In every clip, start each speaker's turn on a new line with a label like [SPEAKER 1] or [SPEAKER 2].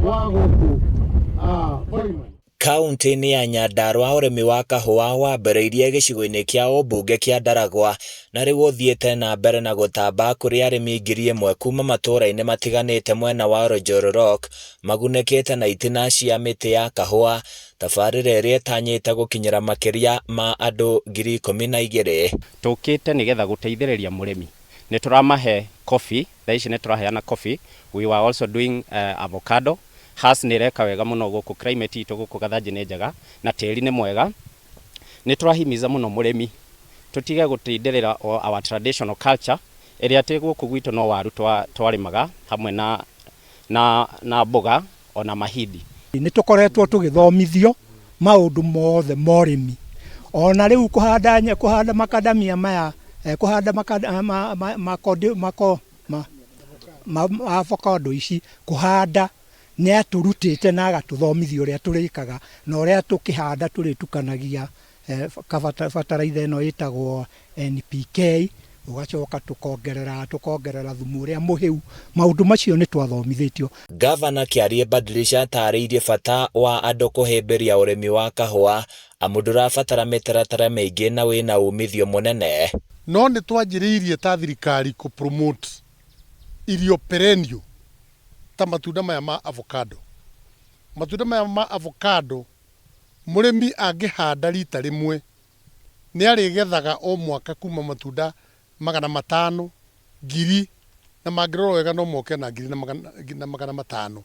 [SPEAKER 1] wa gũkũ Boiman.
[SPEAKER 2] Kaunti-inĩ ya Nyandarua ũrĩmi wa kahũa wambĩrĩirie gĩcigo-inĩ kĩa ũmbunge kĩa Ndaragwa na rĩu ũthiĩte na mbere na gũtamba kũrĩ arĩmi 1,000 kuma matũũra-inĩ matiganĩte mwena wa Oljororok magunĩkĩte na itina cia mĩtĩ ya kahũa, tabarĩra ĩrĩa ĩtanyĩte gũkinyĩra makĩria ma andũ 12,000.
[SPEAKER 3] Tũkĩte nĩgetha gũteithĩrĩria mũrĩmi. Nĩ tũramahe coffee, thaa ici nĩ tũraheana coffee. We were also doing avocado. Has nĩ reka wega mũno gũkũ, climate itũ gũkũ Gathanji nĩ njega na tĩri nĩ mwega. Nĩ tũrahimiza mũno mũrĩmi tũtige gũtindĩrĩra our traditional culture ĩrĩa atĩ gũkũ gwitũ no waru twarĩmaga hamwe na mboga ona mahindi.
[SPEAKER 4] Nĩ tũkoretwo tũgĩthomithio maũndũ mothe ma ũrĩmi. Ona rĩu kũhanda makadamia maya, kũhanda avocado ici, kũhanda nĩ atũrutĩte na agatũthomithia ũrĩa tũrĩkaga na ũrĩa tũkĩhanda tũrĩtukanagia bataraitha ĩno ĩtagwo NPK, ũgacoka tũkongerera thumu ũrĩa mũhĩu. Maũndũ macio nĩ twathomithĩtio.
[SPEAKER 2] Gavana Kĩarie Badilisha atarĩirie bata wa andũ kũhĩmbĩria ũrĩmi wa kahũa amu ndũrabatara mĩtaratara mĩingĩ na wĩna umithio mũnene.
[SPEAKER 1] No nĩ twanjĩrĩirie ta thirikari kũ-promote irio perennial ta matunda maya ma avocado. Matunda maya ma avocado mũrĩmi angĩhanda rita rĩmwe nĩ arĩgethaga o mwaka kuma matunda 500, 1,000 na mangĩrorwo wega no moke na 1,500.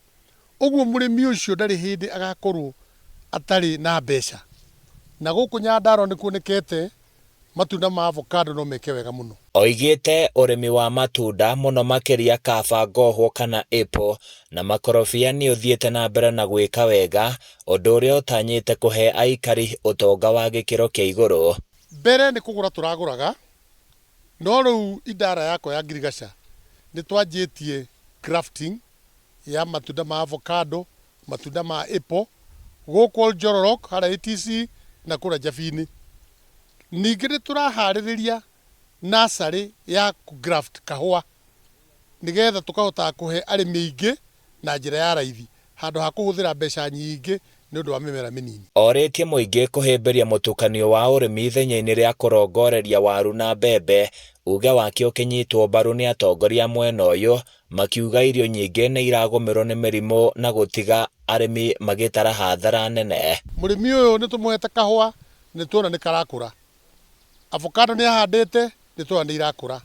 [SPEAKER 1] Ũguo mũrĩmi ũcio ndarĩ hĩndĩ agakorwo atarĩ na mbeca. Na gũkũ Nyandarua nĩ kuonekete matunda ma avocado no meke wega mũno.
[SPEAKER 2] Oigĩte ũrĩmi wa matunda mũno makĩria kaba, ngohwo kana apple na makorobia nĩ ũthiĩte na mbere na gwĩka wega, ũndũ ũrĩa ũtanyĩte kũhe aikari ũtonga wa gĩkĩro kĩa igũrũ.
[SPEAKER 1] Mbere nĩ kũgũra tũragũraga, no rĩu idara yakwa ya ngirigaca nĩ twanjĩtie grafting ya matunda ma avocado, matunda ma apple gũkũ Oljororok harĩa ATC na kũrĩa Njabini. Ningĩ nĩ tũraharĩrĩria nursery ya graft kahũa nĩgetha tũkahota kũhe arĩmi aingĩ na njĩra ya raithi handũ ha kũhũthĩra mbeca nyingĩ nĩ ũndũ wa mĩmera mĩnini.
[SPEAKER 2] Orĩtie mũingĩ kũhĩmbĩria mũtukanio wa ũrĩmi ithenya-inĩ rĩa kũrongoreria waru na mbembe, uge wake ũkĩnyitwo mbaru nĩ atongoria mwena ũyũ, makiuga irio nyingĩ nĩ iragũmĩrwo nĩ mĩrimũ na gũtiga arĩmi magĩtara hathara nene.
[SPEAKER 1] Mũrĩmi ũyũ nĩ tũmũhete kahũa, nĩ tuona nĩ karakũra. Avocado nĩ ahandĩte, nĩ tuona nĩ irakũra.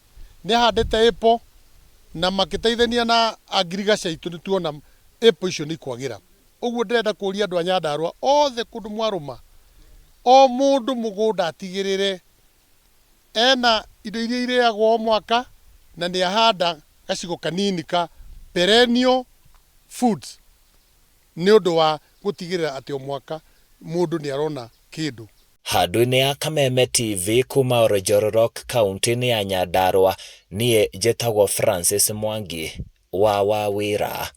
[SPEAKER 1] Nĩ ahandĩte apple na makĩteithania na ngirigaca itũ nĩ tuona apple icio nĩ ikwagĩra. Ũguo ndĩrenda kũria andũ a Nyandarua othe kũndũ mwarũma, o mũndũ mũgũnda atigĩrĩre ena indo iria irĩagwo o mwaka na nĩ ahanda gacigo kanini ka perennial foods nĩ ũndũ wa gũtigĩrĩra atĩ o mwaka mũndũ nĩ arona kĩndũ.
[SPEAKER 2] Handũ-inĩ ya Kameme TV kuma Oljororok, kaunti-inĩ ya Nyandarua, niĩ njĩtagwo Francis Mwangi wa Wawĩra.